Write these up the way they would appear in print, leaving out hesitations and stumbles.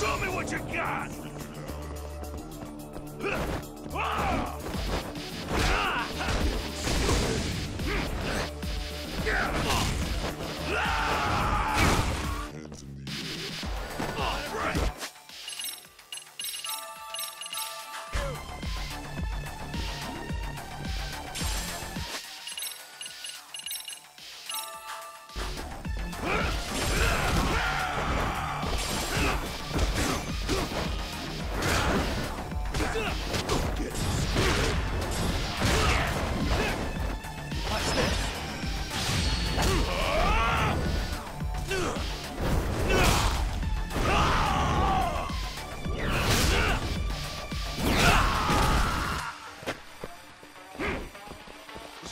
Show me what you got! Hands in the air. All right.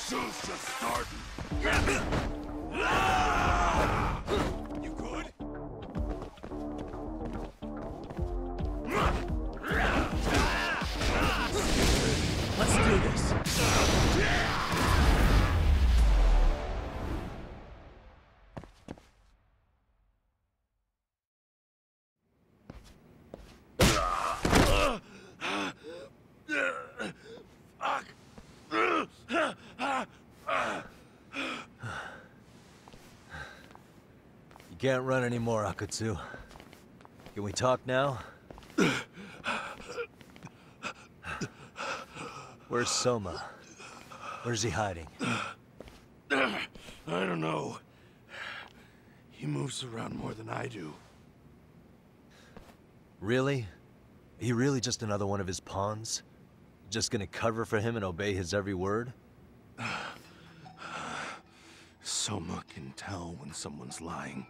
Show's just starting. You good? Let's do this. You can't run anymore, Akatsu. Can we talk now? Where's Soma? Where's he hiding? I don't know. He moves around more than I do. Really? He really just another one of his pawns? Just gonna cover for him and obey his every word? Soma can tell when someone's lying.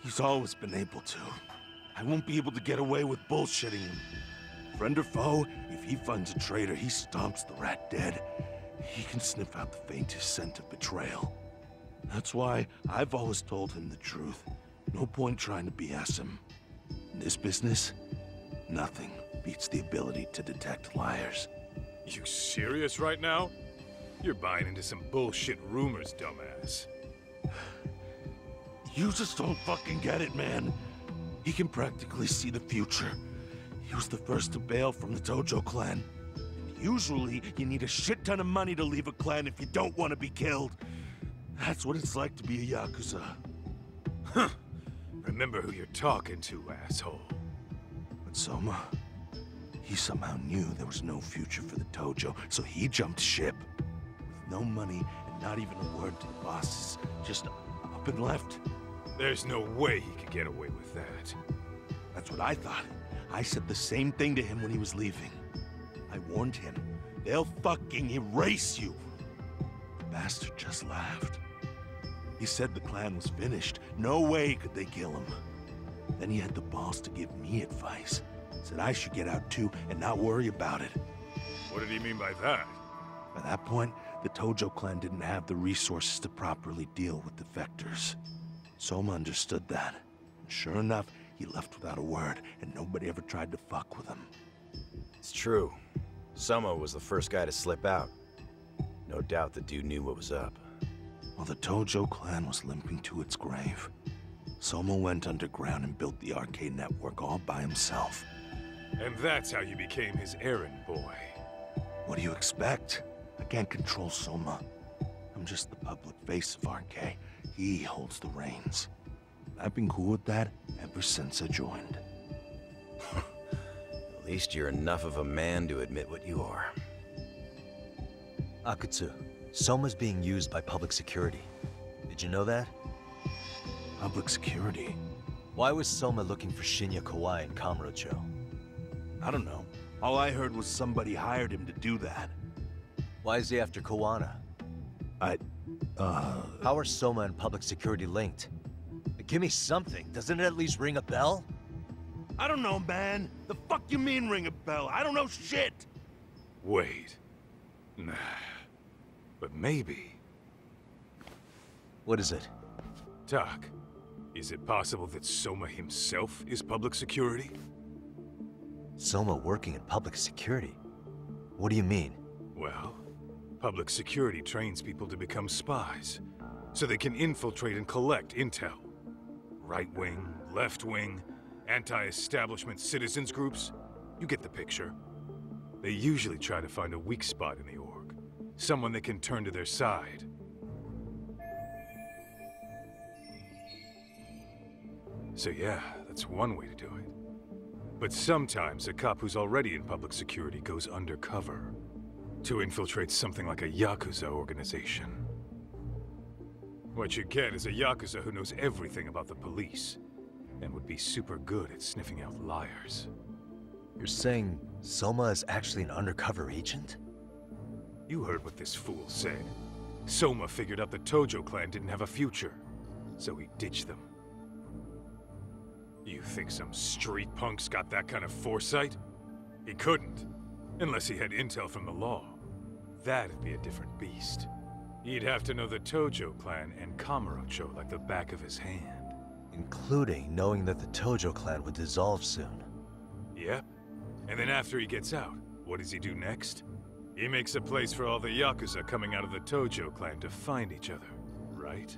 He's always been able to. I won't be able to get away with bullshitting him. Friend or foe, if he finds a traitor, he stomps the rat dead. He can sniff out the faintest scent of betrayal. That's why I've always told him the truth. No point trying to BS him. In this business, nothing beats the ability to detect liars. You serious right now? You're buying into some bullshit rumors, dumbass. You just don't fucking get it, man. He can practically see the future. He was the first to bail from the Tojo clan. And usually, you need a shit ton of money to leave a clan if you don't want to be killed. That's what it's like to be a Yakuza. Huh. Remember who you're talking to, asshole. But Soma, he somehow knew there was no future for the Tojo, so he jumped ship. With no money and not even a word to the bosses, just up and left. There's no way he could get away with that. That's what I thought. I said the same thing to him when he was leaving. I warned him, they'll fucking erase you. The bastard just laughed. He said the clan was finished. No way could they kill him. Then he had the balls to give me advice. Said I should get out too and not worry about it. What did he mean by that? By that point, the Tojo clan didn't have the resources to properly deal with defectors. Soma understood that. And sure enough, he left without a word, and nobody ever tried to fuck with him. It's true. Soma was the first guy to slip out. No doubt the dude knew what was up. While the Tojo clan was limping to its grave, Soma went underground and built the arcade network all by himself. And that's how you became his errand boy. What do you expect? I can't control Soma. I'm just the public face of RK. He holds the reins. I've been cool with that ever since I joined. At least you're enough of a man to admit what you are. Akatsu, Soma's being used by public security. Did you know that? Public security? Why was Soma looking for Shinya Kawai and Kamurocho? I don't know. All I heard was somebody hired him to do that. Why is he after Kawana? How are Soma and public security linked? Give me something. Doesn't it at least ring a bell? I don't know, man. The fuck you mean ring a bell? I don't know shit. Wait. Nah. But maybe. What is it? Doc, is it possible that Soma himself is public security? Soma working in public security? What do you mean? Well, public security trains people to become spies, so they can infiltrate and collect intel. Right wing, left wing, Anti-establishment citizens groups? You get the picture. They usually try to find a weak spot in the org. Someone they can turn to their side. So yeah, that's one way to do it. But sometimes a cop who's already in public security goes undercover to infiltrate something like a Yakuza organization. What you get is a Yakuza who knows everything about the police and would be super good at sniffing out liars. You're saying Soma is actually an undercover agent? You heard what this fool said. Soma figured out the Tojo clan didn't have a future, so he ditched them. You think some street punk's got that kind of foresight? He couldn't, unless he had intel from the law. That'd be a different beast. He'd have to know the Tojo clan and Kamurocho like the back of his hand. Including knowing that the Tojo clan would dissolve soon. Yep. And then after he gets out, what does he do next? He makes a place for all the Yakuza coming out of the Tojo clan to find each other, right?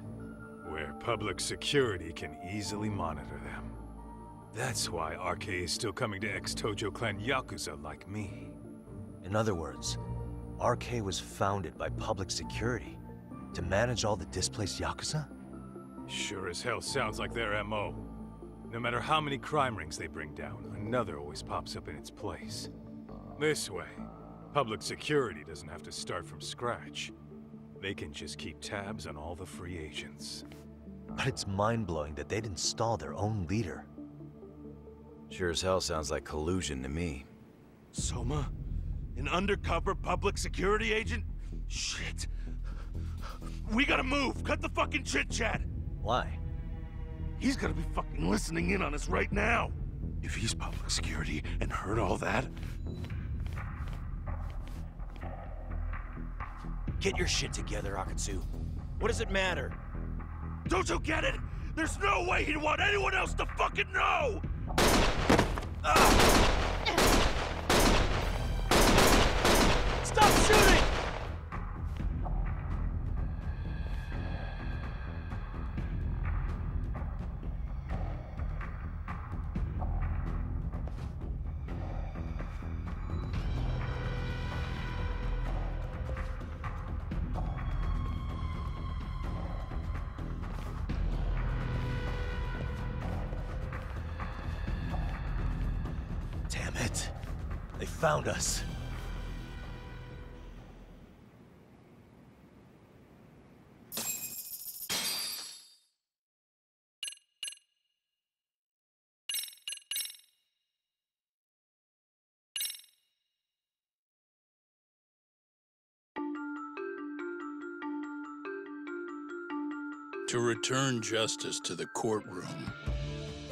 Where public security can easily monitor them. That's why RK is still coming to ex-Tojo clan Yakuza like me. In other words, RK was founded by public security to manage all the displaced Yakuza? Sure as hell sounds like their MO. No matter how many crime rings they bring down, another always pops up in its place. This way, public security doesn't have to start from scratch. They can just keep tabs on all the free agents. But it's mind-blowing that they'd install their own leader. Sure as hell sounds like collusion to me. Soma? An undercover public security agent? Shit. We gotta move! Cut the fucking chit-chat! Why? He's gotta be fucking listening in on us right now! If he's public security and heard all that... Get your shit together, Akatsu. What does it matter? Don't you get it? There's no way he'd want anyone else to fucking know! Stop shooting! Damn it. They found us. To return justice to the courtroom,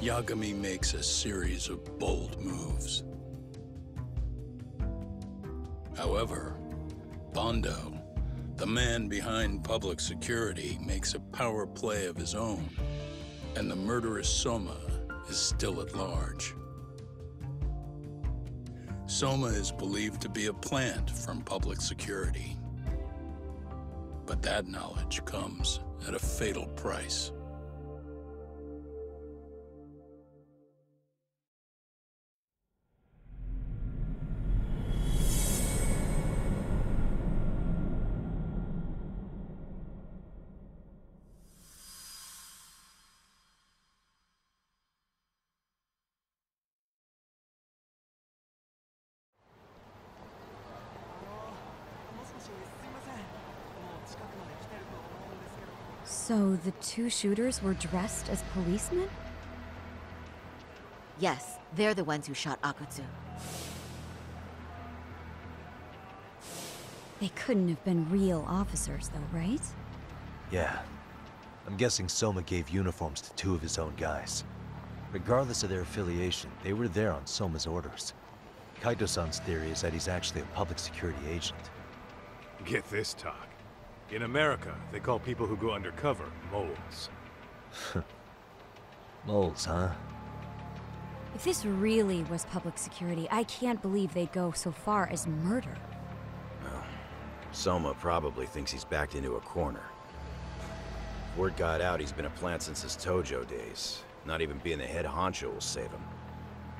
Yagami makes a series of bold moves. However, Bondo, the man behind public security, makes a power play of his own, and the murderous Soma is still at large. Soma is believed to be a plant from public security, but that knowledge comes at a fatal price. So the two shooters were dressed as policemen? Yes, they're the ones who shot Akatsu. They couldn't have been real officers, though, right? Yeah. I'm guessing Soma gave uniforms to two of his own guys. Regardless of their affiliation, they were there on Soma's orders. Kaito-san's theory is that he's actually a public security agent. Get this, talk. In America, they call people who go undercover moles. Moles, huh? If this really was public security, I can't believe they'd go so far as murder. Well, Soma probably thinks he's backed into a corner. Word got out he's been a plant since his Tojo days. Not even being the head honcho will save him.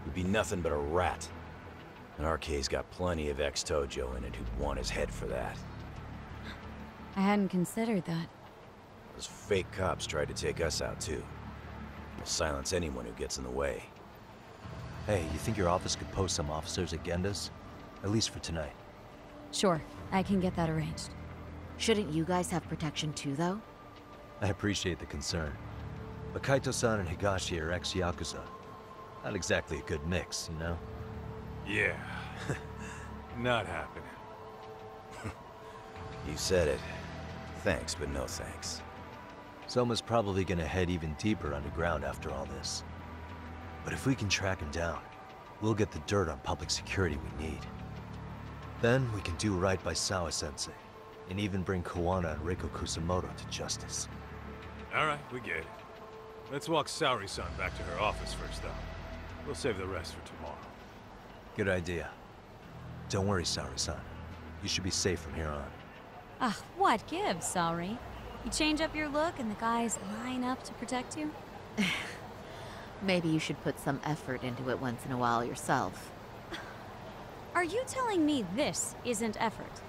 would be nothing but a rat. And RK's got plenty of ex-Tojo in it who'd want his head for that. I hadn't considered that. Those fake cops tried to take us out too. They'll silence anyone who gets in the way. Hey, you think your office could post some officers at Genda's? At least for tonight. Sure, I can get that arranged. Shouldn't you guys have protection too, though? I appreciate the concern. But Kaito-san and Higashi are ex-Yakuza. Not exactly a good mix, you know? Yeah. Not happening. You said it. Thanks, but no thanks. Soma's probably gonna head even deeper underground after all this. But if we can track him down, we'll get the dirt on public security we need. Then we can do right by Sawa-sensei, and even bring Kawana and Reiko Kusamoto to justice. Alright, we get it. Let's walk Saori-san back to her office first, though. We'll save the rest for tomorrow. Good idea. Don't worry, Saori-san. You should be safe from here on. Ah, what gives, sorry? You change up your look and the guys line up to protect you? Maybe you should put some effort into it once in a while yourself. Are you telling me this isn't effort?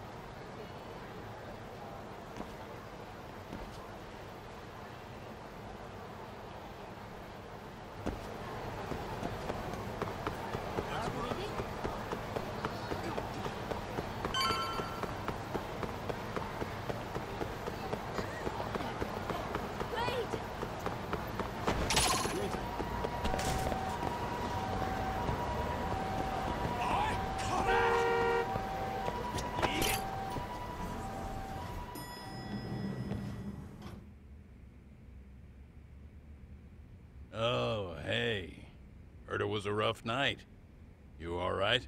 Oh, hey. Heard it was a rough night. You all right?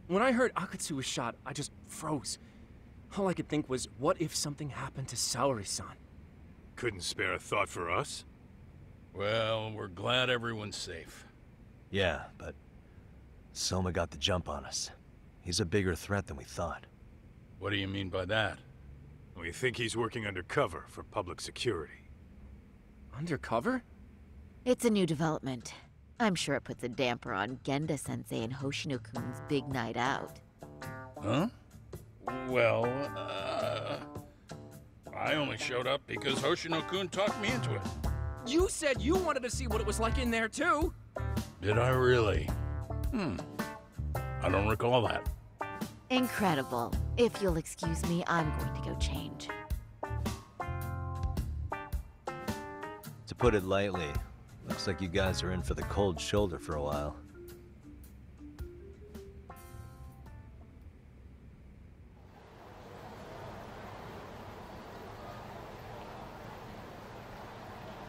When I heard Akatsu was shot, I just froze. All I could think was, what if something happened to Saori-san? Couldn't spare a thought for us? Well, we're glad everyone's safe. Yeah, but Soma got the jump on us. He's a bigger threat than we thought. What do you mean by that? We think he's working undercover for public security. Undercover? It's a new development. I'm sure it puts a damper on Genda-sensei and Hoshino-kun's big night out. Huh? Well, I only showed up because Hoshino-kun talked me into it. You said you wanted to see what it was like in there, too! Did I really? I don't recall that. Incredible. If you'll excuse me, I'm going to go change. To put it lightly, looks like you guys are in for the cold shoulder for a while.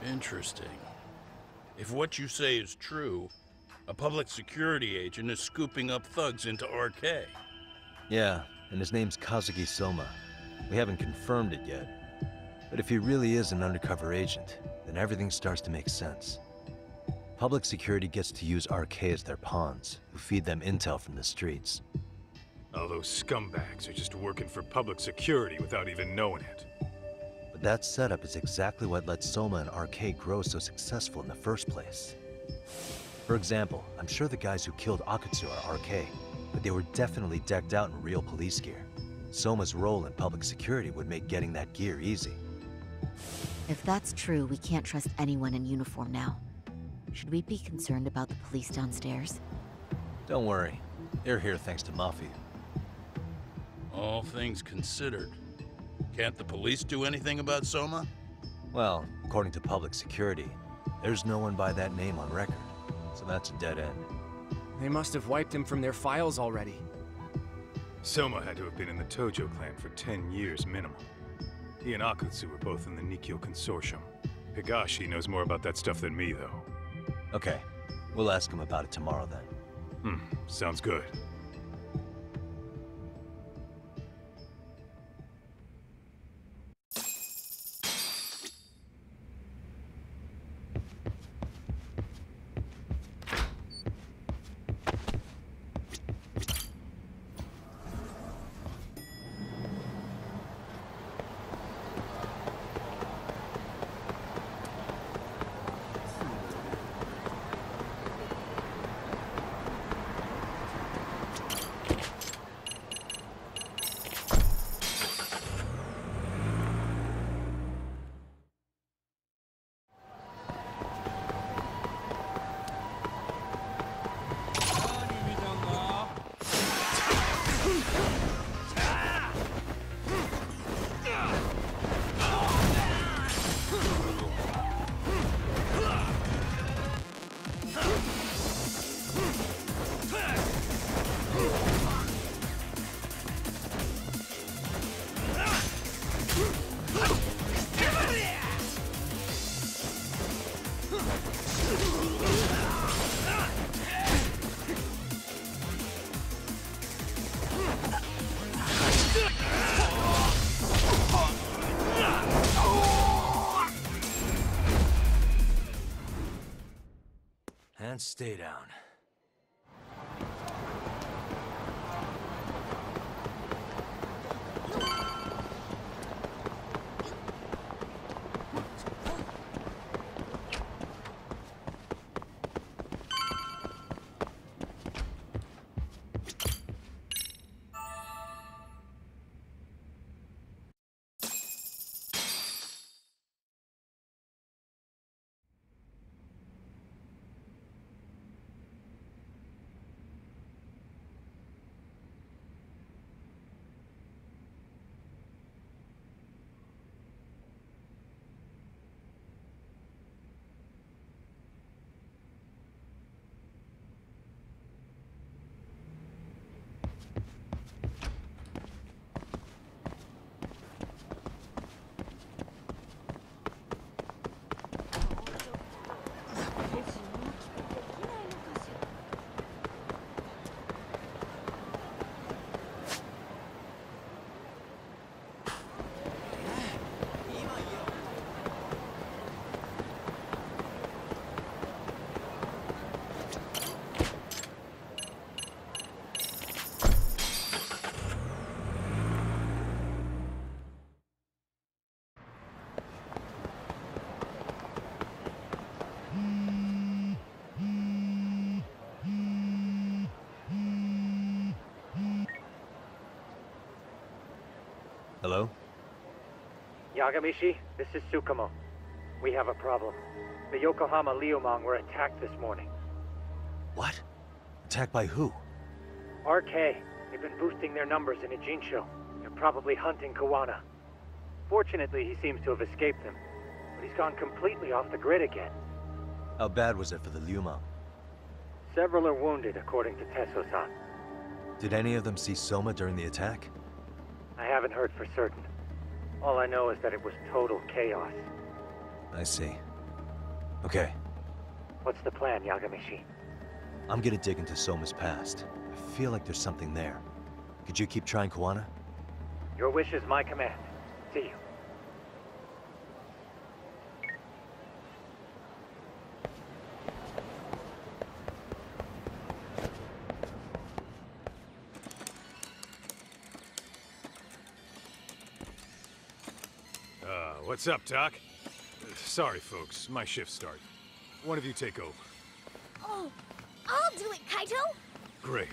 Interesting. If what you say is true, a public security agent is scooping up thugs into RK. Yeah, and his name's Kazuki Soma. We haven't confirmed it yet. But if he really is an undercover agent, then everything starts to make sense. Public security gets to use RK as their pawns, who feed them intel from the streets. All those scumbags are just working for public security without even knowing it. But that setup is exactly what let Soma and RK grow so successful in the first place. For example, I'm sure the guys who killed Akatsu are RK, but they were definitely decked out in real police gear. Soma's role in public security would make getting that gear easy. If that's true, we can't trust anyone in uniform now. Should we be concerned about the police downstairs? Don't worry, they're here thanks to Mafia. All things considered, can't the police do anything about Soma? Well, according to public security, there's no one by that name on record, so that's a dead end. They must have wiped him from their files already. Soma had to have been in the Tojo clan for 10 years minimum. He and Akatsu were both in the Nikyo Consortium. Higashi knows more about that stuff than me, though. Okay, we'll ask him about it tomorrow then. Sounds good. stay down. Hello? Yagamishi, this is Tsukumo. We have a problem. The Yokohama Liumang were attacked this morning. What? Attacked by who? RK. They've been boosting their numbers in Ejinsho. They're probably hunting Kawana. Fortunately, he seems to have escaped them. But he's gone completely off the grid again. How bad was it for the Liumang? Several are wounded, according to Tesso-san. Did any of them see Soma during the attack? I haven't heard for certain. All I know is that it was total chaos. I see. Okay. What's the plan, Yagamishi? I'm gonna dig into Soma's past. I feel like there's something there. Could you keep trying Kawana? Your wish is my command. See you. What's up, Doc? Sorry, folks. My shift started. One of you take over. Oh, I'll do it, Kaito! Great.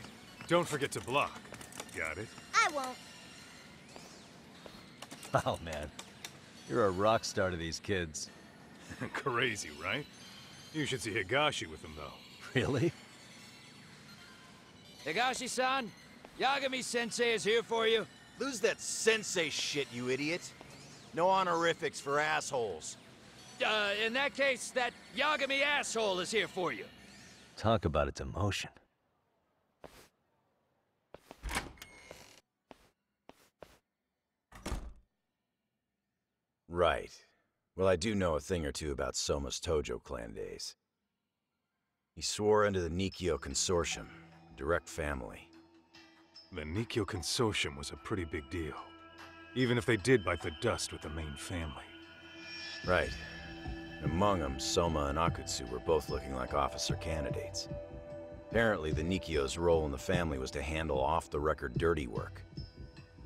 Don't forget to block. Got it? I won't. Oh, man. You're a rock star to these kids. Crazy, right? You should see Higashi with them, though. Really? Higashi-san, Yagami-sensei is here for you. Lose that sensei shit, you idiot. No honorifics for assholes. In that case, that Yagami asshole is here for you. Talk about a demotion. Right. Well, I do know a thing or two about Soma's Tojo clan days. He swore into the Nikkyo Consortium, direct family. The Nikkyo Consortium was a pretty big deal. Even if they did bite the dust with the main family. Right. Among them, Soma and Akutsu were both looking like officer candidates. Apparently, the Nikkyo's role in the family was to handle off-the-record dirty work.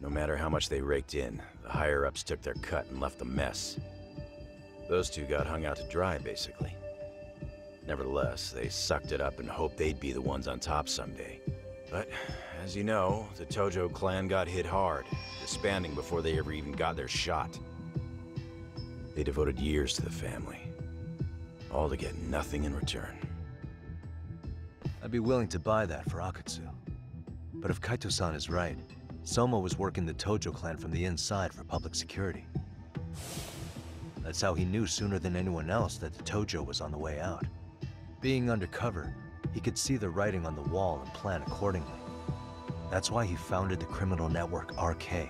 No matter how much they raked in, the higher-ups took their cut and left a mess. Those two got hung out to dry, basically. Nevertheless, they sucked it up and hoped they'd be the ones on top someday. But, as you know, the Tojo clan got hit hard, disbanding before they ever even got their shot. They devoted years to the family, all to get nothing in return. I'd be willing to buy that for Akutsu. But if Kaito-san is right, Soma was working the Tojo clan from the inside for public security. That's how he knew sooner than anyone else that the Tojo was on the way out. Being undercover, he could see the writing on the wall and plan accordingly. That's why he founded the criminal network RK,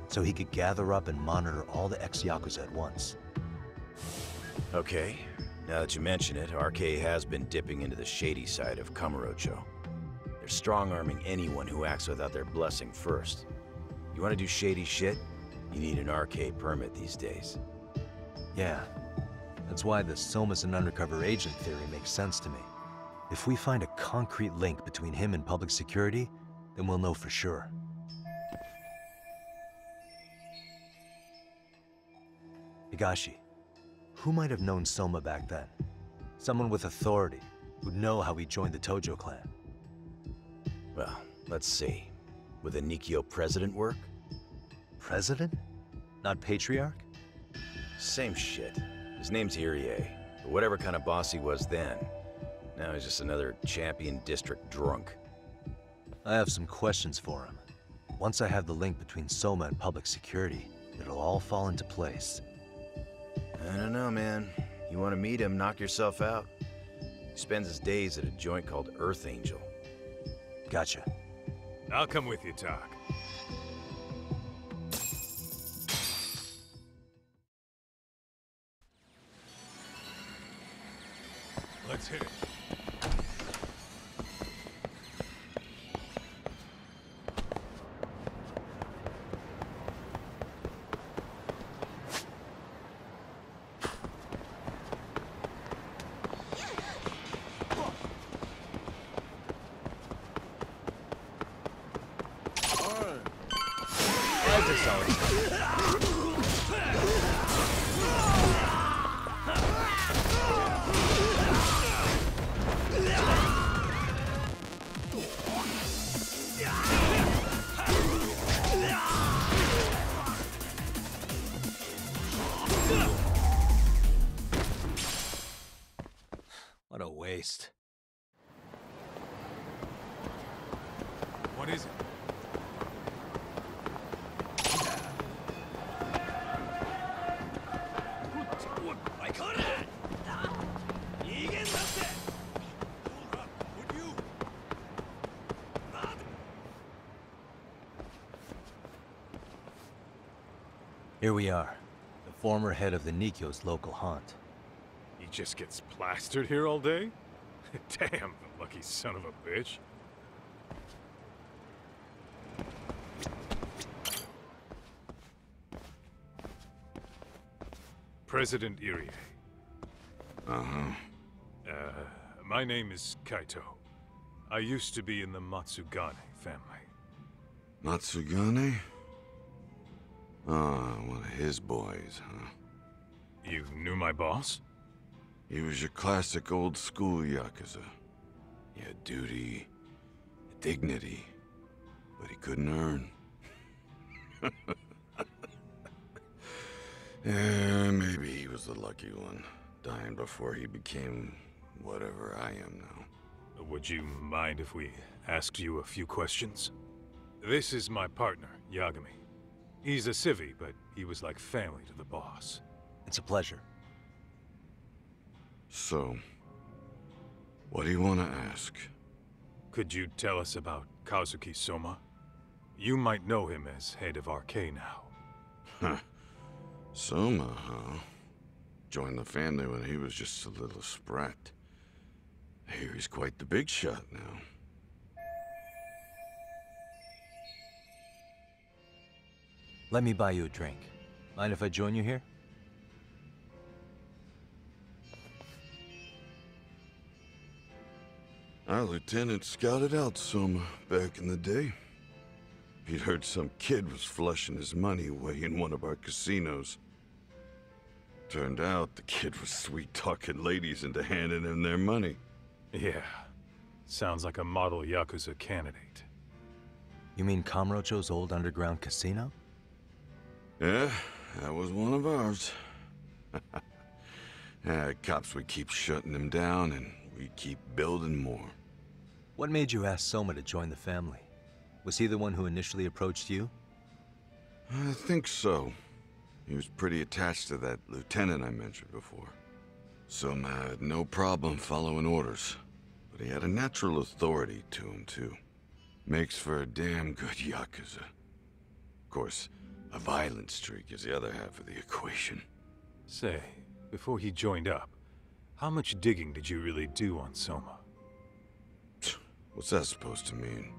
so he could gather up and monitor all the ex-Yakuza at once. Okay, now that you mention it, RK has been dipping into the shady side of Kamurocho. They're strong-arming anyone who acts without their blessing first. You want to do shady shit? You need an RK permit these days. Yeah, that's why the Soma's an undercover agent theory makes sense to me. If we find a concrete link between him and public security, then we'll know for sure. Higashi, who might have known Soma back then? Someone with authority, who'd know how he joined the Tojo clan. Well, let's see. Would the Nikio president work? President? Not patriarch? Same shit. His name's Irie, but whatever kind of boss he was then, now he's just another champion district drunk. I have some questions for him. Once I have the link between Soma and public security, it'll all fall into place. I don't know, man. You want to meet him, knock yourself out. He spends his days at a joint called Earth Angel. Gotcha. I'll come with you, Tak. Let's hit it. What a waste. What is it? Here we are, the former head of the Nikio's local haunt. He just gets plastered here all day? Damn, the lucky son of a bitch. President Irie. My name is Kaito. I used to be in the Matsugane family. Matsugane? Ah, one of his boys, huh? You knew my boss? He was your classic old school Yakuza. He had duty, dignity, but he couldn't earn. Yeah, maybe he was the lucky one, dying before he became whatever I am now. Would you mind if we asked you a few questions? This is my partner, Yagami. He's a civvy, but he was like family to the boss. It's a pleasure. So, what do you want to ask? Could you tell us about Kazuki Soma? You might know him as head of RK now. Huh. Soma, huh? Joined the family when he was just a little sprat. Here he's quite the big shot now. Let me buy you a drink. Mind if I join you here? Our lieutenant scouted out Soma back in the day. He'd heard some kid was flushing his money away in one of our casinos. Turned out the kid was sweet-talking ladies into handing him their money. Yeah. Sounds like a model Yakuza candidate. You mean Kamurocho's old underground casino? Yeah, that was one of ours. Cops would keep shutting him down, and we'd keep building more. What made you ask Soma to join the family? Was he the one who initially approached you? I think so. He was pretty attached to that lieutenant I mentioned before. Soma had no problem following orders, but he had a natural authority to him, too. Makes for a damn good Yakuza. Of course, a violent streak is the other half of the equation. Say, before he joined up, how much digging did you really do on Soma? What's that supposed to mean?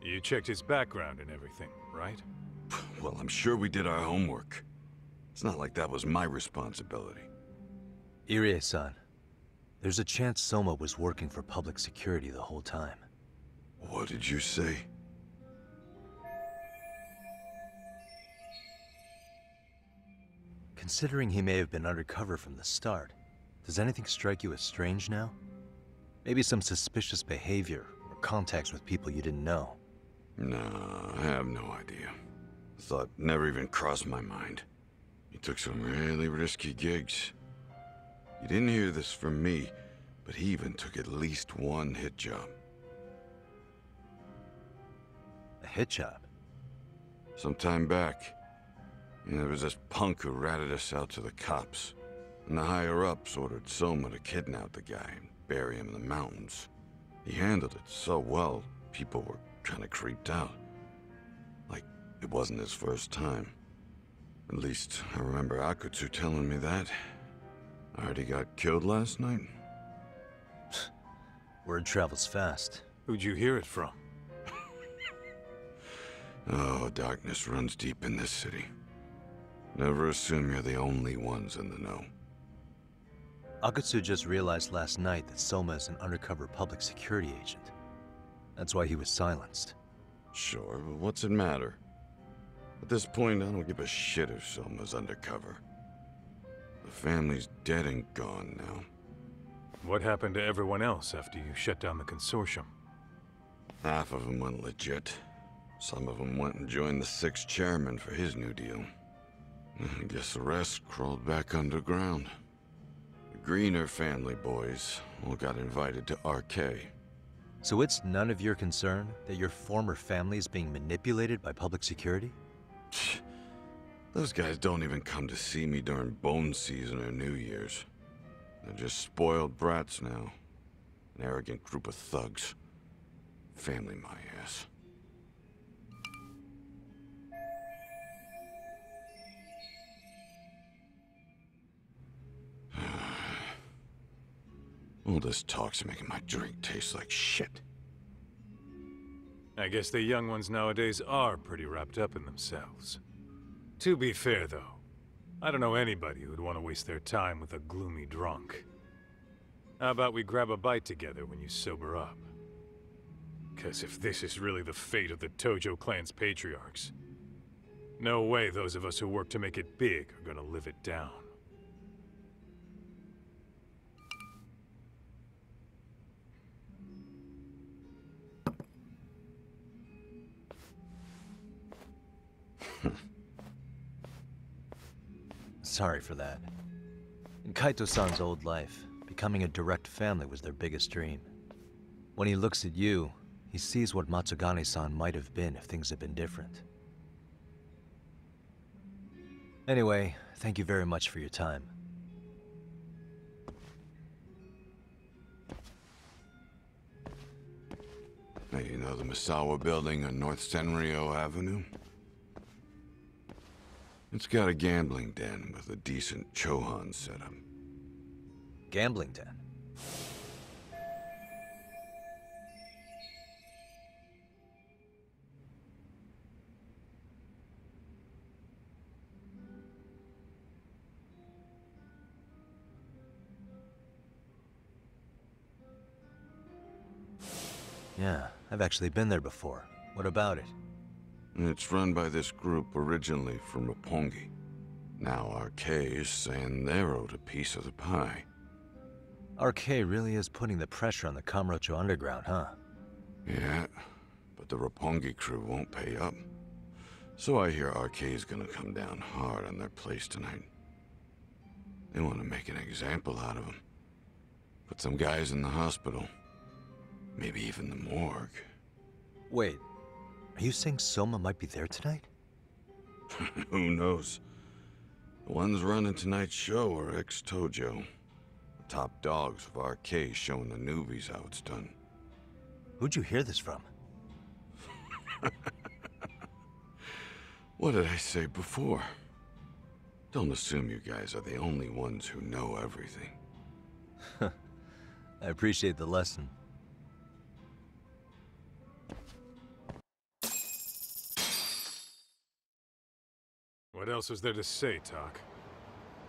You checked his background and everything, right? Well, I'm sure we did our homework. It's not like that was my responsibility. Irie-san, There's a chance Soma was working for public security the whole time. What did you say? Considering he may have been undercover from the start, does anything strike you as strange now? Maybe some suspicious behavior or contacts with people you didn't know? No, I have no idea. Thought never even crossed my mind. He took some really risky gigs. You didn't hear this from me, but he even took at least one hit job. A hit job? Some time back, there was this punk who ratted us out to the cops. And the higher-ups ordered Soma to kidnap the guy and bury him in the mountains. He handled it so well, people were kind of creeped out. Like, it wasn't his first time. At least, I remember Akutsu telling me that. I heard he got killed last night. Word travels fast. Who'd you hear it from? Oh, darkness runs deep in this city. Never assume you're the only ones in the know. Akutsu just realized last night that Soma is an undercover public security agent. That's why he was silenced. Sure, but what's it matter? At this point, I don't give a shit if Soma's undercover. The family's dead and gone now. What happened to everyone else after you shut down the consortium? Half of them went legit. Some of them went and joined the 6th chairman for his new deal. I guess the rest crawled back underground. The Greener family boys all got invited to RK. So it's none of your concern that your former family is being manipulated by public security? Those guys don't even come to see me during bone season or New Year's. They're just spoiled brats now. An arrogant group of thugs. Family my ass. All this talk's making my drink taste like shit. I guess the young ones nowadays are pretty wrapped up in themselves. To be fair, though, I don't know anybody who'd want to waste their time with a gloomy drunk. How about we grab a bite together when you sober up? 'Cause if this is really the fate of the Tojo clan's patriarchs, no way those of us who work to make it big are gonna live it down. Sorry for that. In Kaito-san's old life, becoming a direct family was their biggest dream. When he looks at you, he sees what Matsugane-san might have been if things had been different. Anyway, thank you very much for your time. Hey, you know the Misawa building on North Senryo Avenue? It's got a gambling den with a decent Chohan setup. Gambling den? Yeah, I've actually been there before. What about it? It's run by this group originally from Roppongi. Now RK is saying they're owed a piece of the pie. RK really is putting the pressure on the Kamurocho Underground, huh? Yeah, but the Roppongi crew won't pay up. So I hear RK is gonna come down hard on their place tonight. They want to make an example out of them. Put some guys in the hospital. Maybe even the morgue. Wait, are you saying Soma might be there tonight? Who knows? The ones running tonight's show are ex-Tojo. The top dogs of RK showing the newbies how it's done. Who'd you hear this from? What did I say before? Don't assume you guys are the only ones who know everything. I appreciate the lesson. What else is there to say, Talk?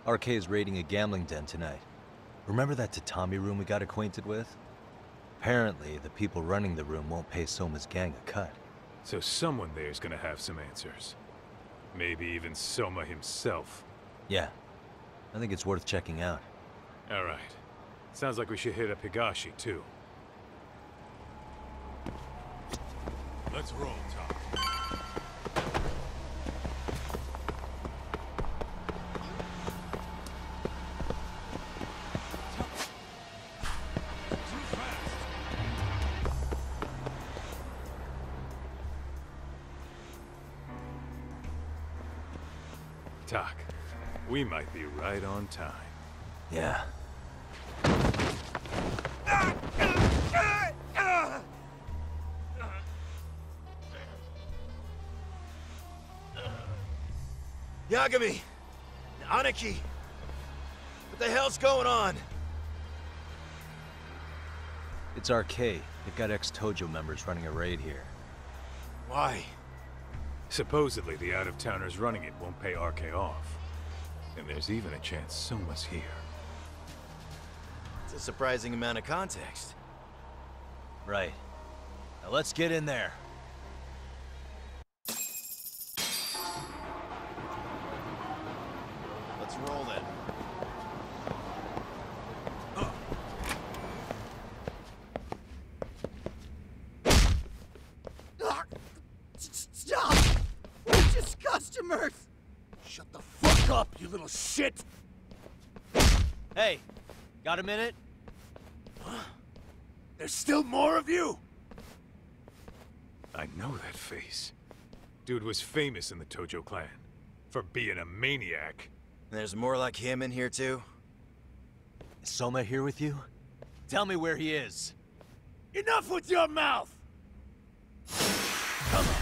RK is raiding a gambling den tonight. Remember that tatami room we got acquainted with? Apparently, the people running the room won't pay Soma's gang a cut. So someone there's gonna have some answers. Maybe even Soma himself. Yeah. I think it's worth checking out. Alright. Sounds like we should hit up Higashi, too. Let's roll, Tom. Tak, we might be right on time. Yeah. Yagami! Aniki! What the hell's going on? It's RK. They've got ex-Tojo members running a raid here. Why? Supposedly, the out-of-towners running it won't pay RK off. And there's even a chance Soma's here. It's a surprising amount of context. Right. Now let's get in there. Let's roll then. Stop! We're just customers! Shut the fuck up, you little shit! Hey, got a minute? There's still more of you? I know that face. Dude was famous in the Tojo clan. For being a maniac. There's more like him in here too? Is Soma here with you? Tell me where he is. Enough with your mouth! Come on.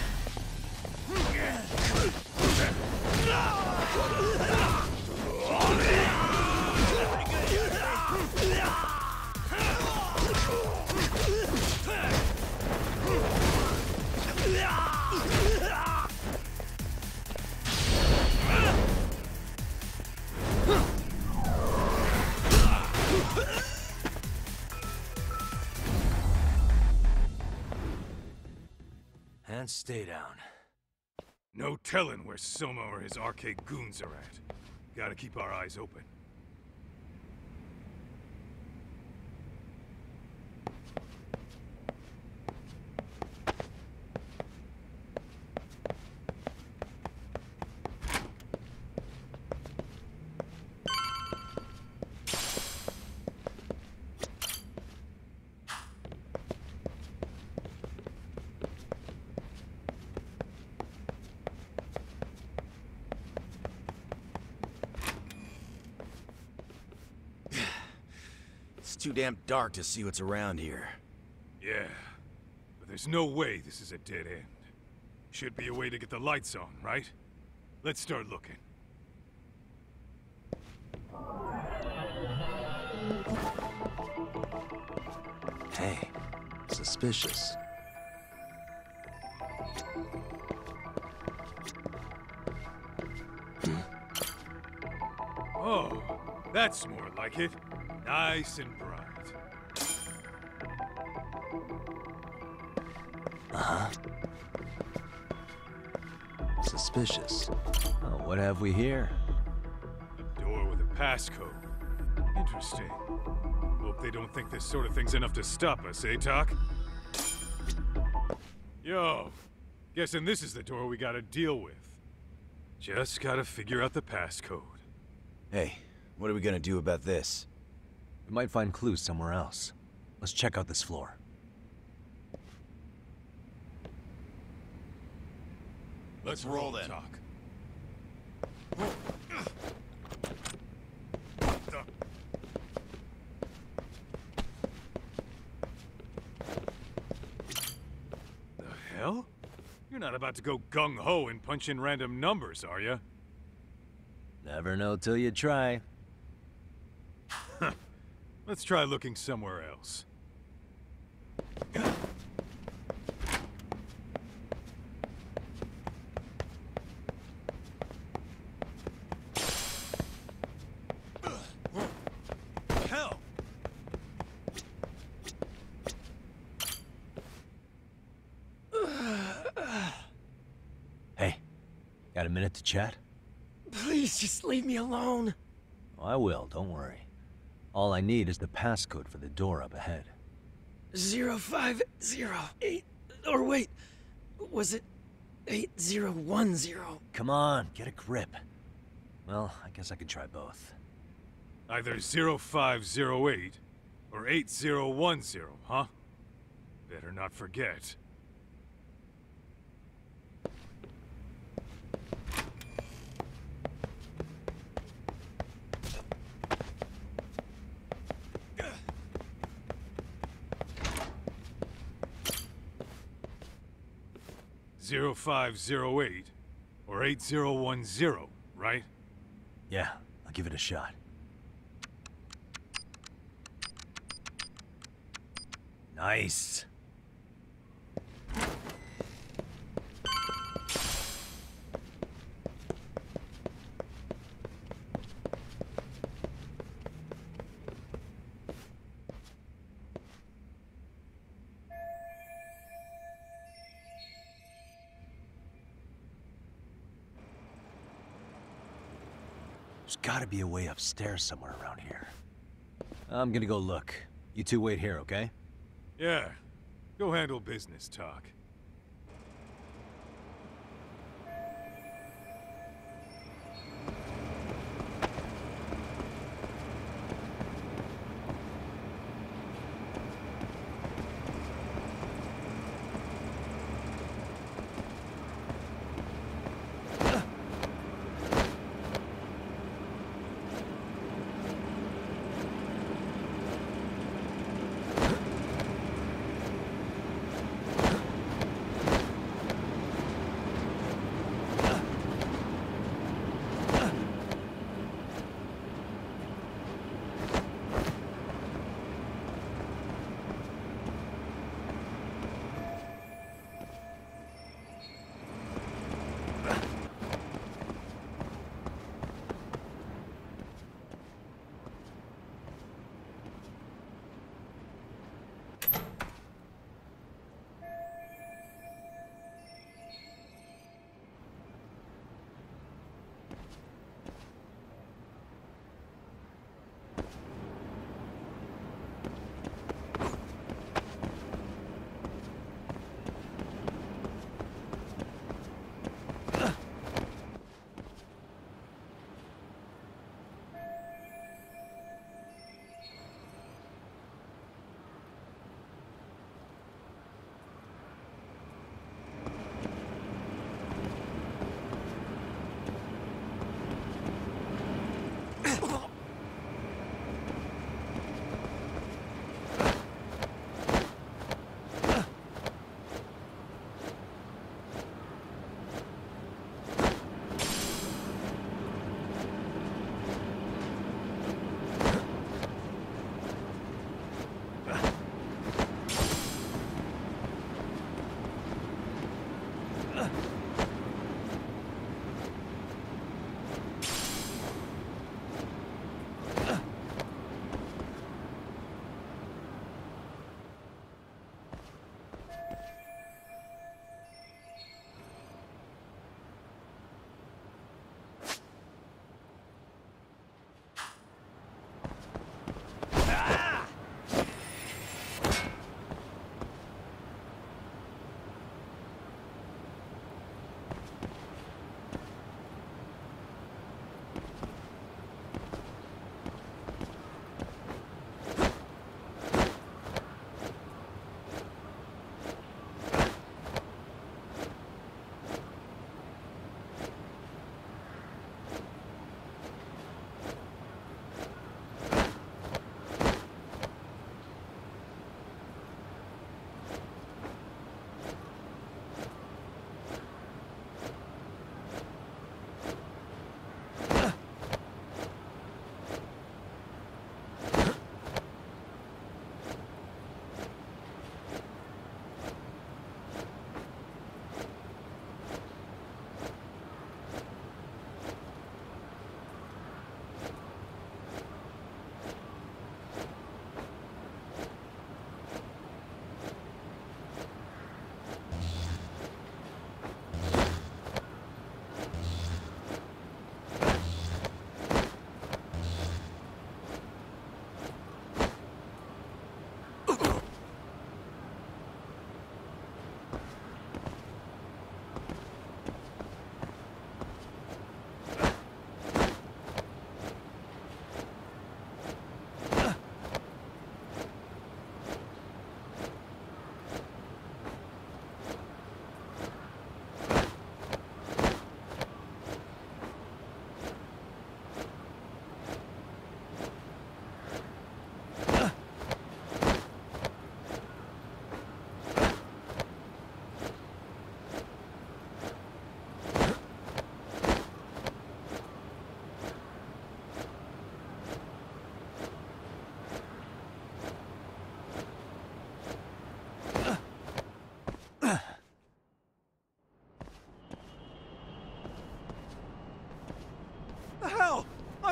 And stay down. No telling where Soma or his arcade goons are at. Gotta keep our eyes open. It's too damn dark to see what's around here. Yeah, but there's no way this is a dead end. Should be a way to get the lights on, right? Let's start looking. Hey, suspicious. Oh, that's more like it. Nice and bright. Uh-huh. Suspicious. Oh, what have we here? A door with a passcode. Interesting. Hope they don't think this sort of thing's enough to stop us, eh, Tak? Yo, guessing this is the door we gotta deal with. Just gotta figure out the passcode. Hey, what are we gonna do about this? We might find clues somewhere else. Let's check out this floor. Let's roll then. Tak. The hell? You're not about to go gung-ho and punch in random numbers, are you? Never know till you try. Let's try looking somewhere else. Hell! Got a minute to chat? Please, just leave me alone. Oh, I will, don't worry. All I need is the passcode for the door up ahead. 0508... Or wait, was it 8010? Come on, get a grip. Well, I guess I can try both. Either 0508 or 8010, huh? Better not forget. Zero 0508 or 8010, right? Yeah, I'll give it a shot. Nice. There's gotta be a way upstairs somewhere around here. I'm gonna go look. You two wait here, okay? Yeah. Go handle business talk.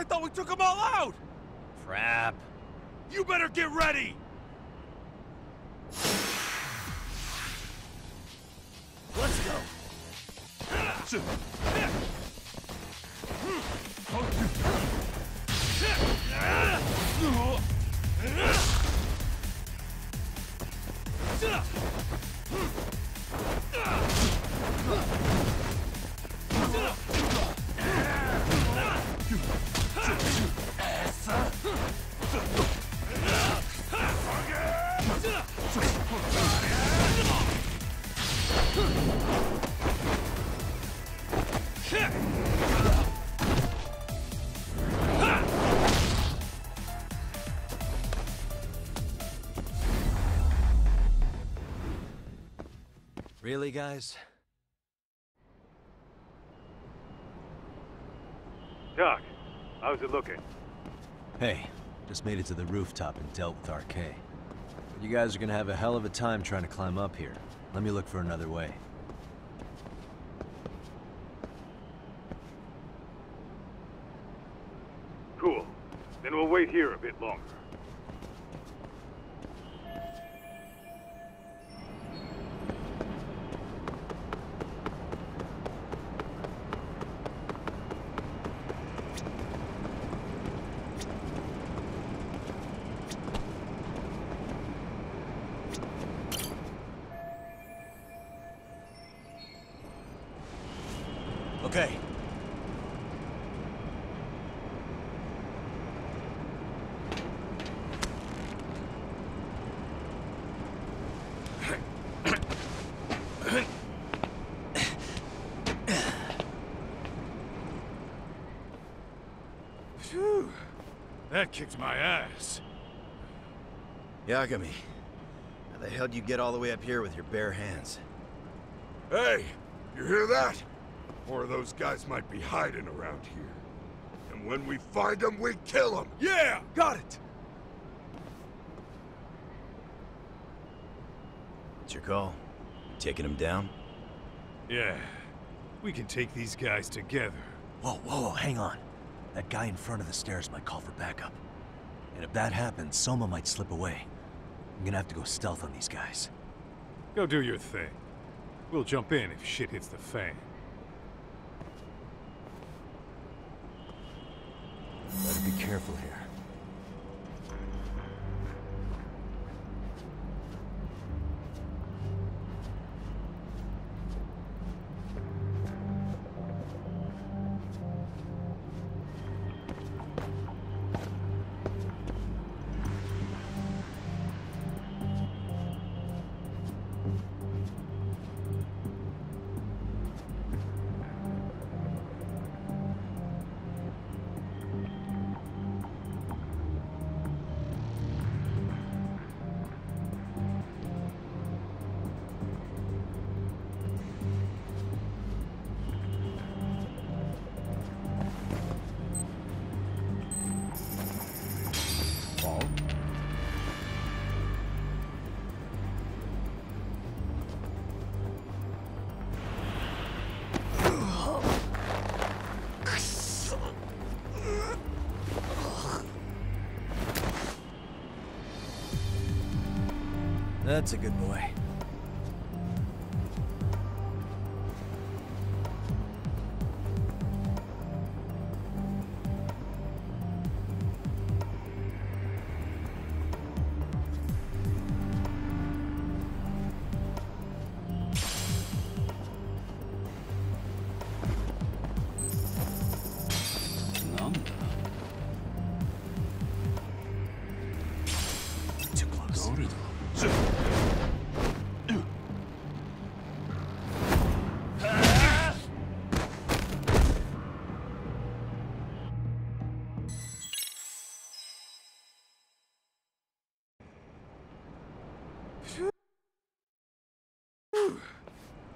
I thought we took them all out! Crap. You better get ready! Let's go. Really, guys? Doc, how's it looking? Hey, just made it to the rooftop and dealt with RK. But you guys are gonna have a hell of a time trying to climb up here. Let me look for another way. Cool. Then we'll wait here a bit longer. Okay. Phew. That kicked my ass. Yagami, how the hell do you get all the way up here with your bare hands? Hey, you hear that? More of those guys might be hiding around here. And when we find them, we kill them! Yeah! Got it! What's your call? You taking him down? Yeah. We can take these guys together. Whoa, hang on. That guy in front of the stairs might call for backup. And if that happens, Soma might slip away. I'm gonna have to go stealth on these guys. Go do your thing. We'll jump in if shit hits the fan. Better be careful here. That's a good boy. Too close.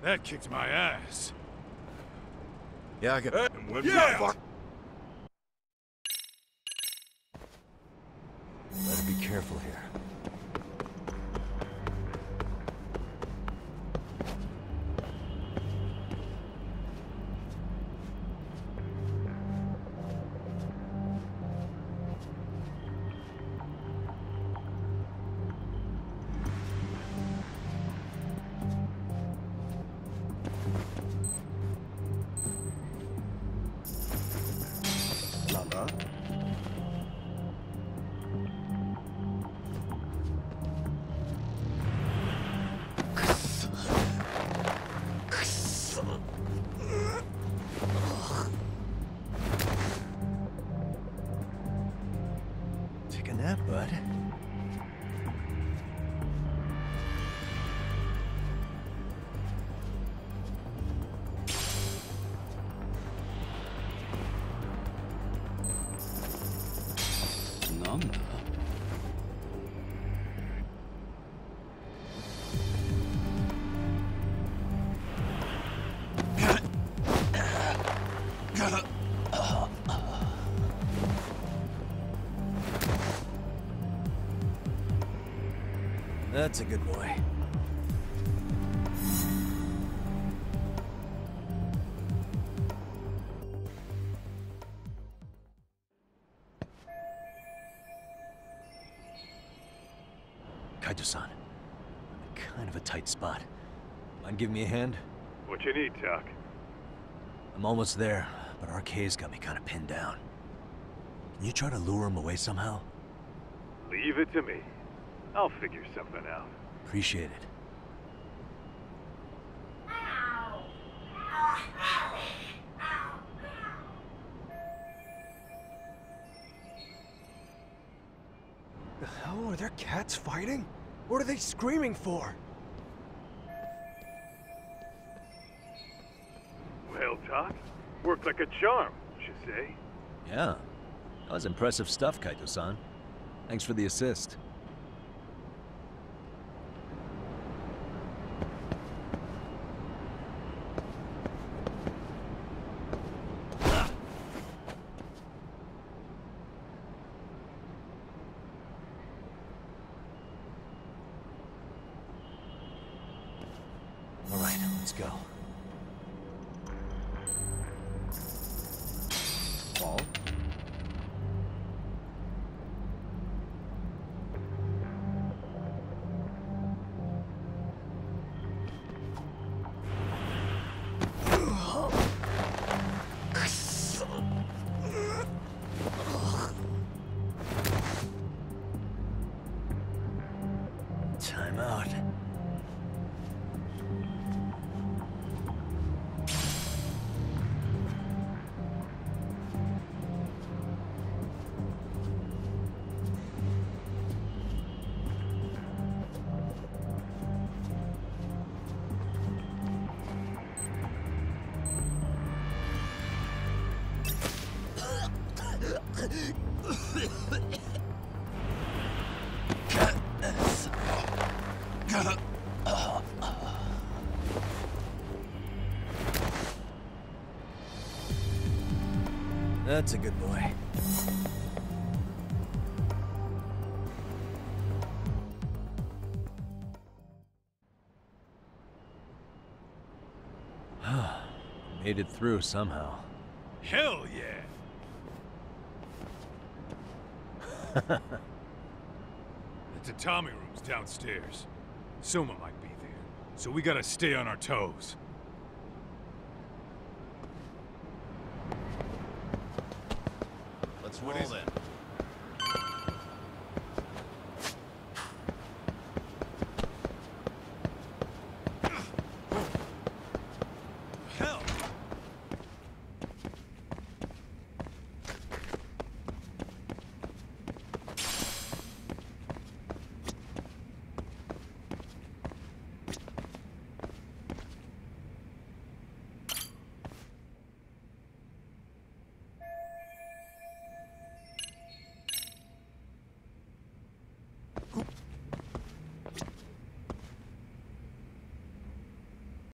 That kicked my ass. Yagami. And when we fuck... Better be careful here. bud. Nanda? That's a good boy. Kaito-san, I'm in kind of a tight spot. Mind giving me a hand? What you need, Doc? I'm almost there, but RK's got me kind of pinned down. Can you try to lure him away somehow? Leave it to me. I'll figure something out. Appreciate it. The hell? Are there cats fighting? What are they screaming for? Well, Doc, worked like a charm, you say? Yeah. That was impressive stuff, Kaito-san. Thanks for the assist. All right, let's go. Paul? Time out. That's a good boy. Made it through somehow. Hell yeah! The tatami room's downstairs. Soma might be there, so we gotta stay on our toes. Let's roll then.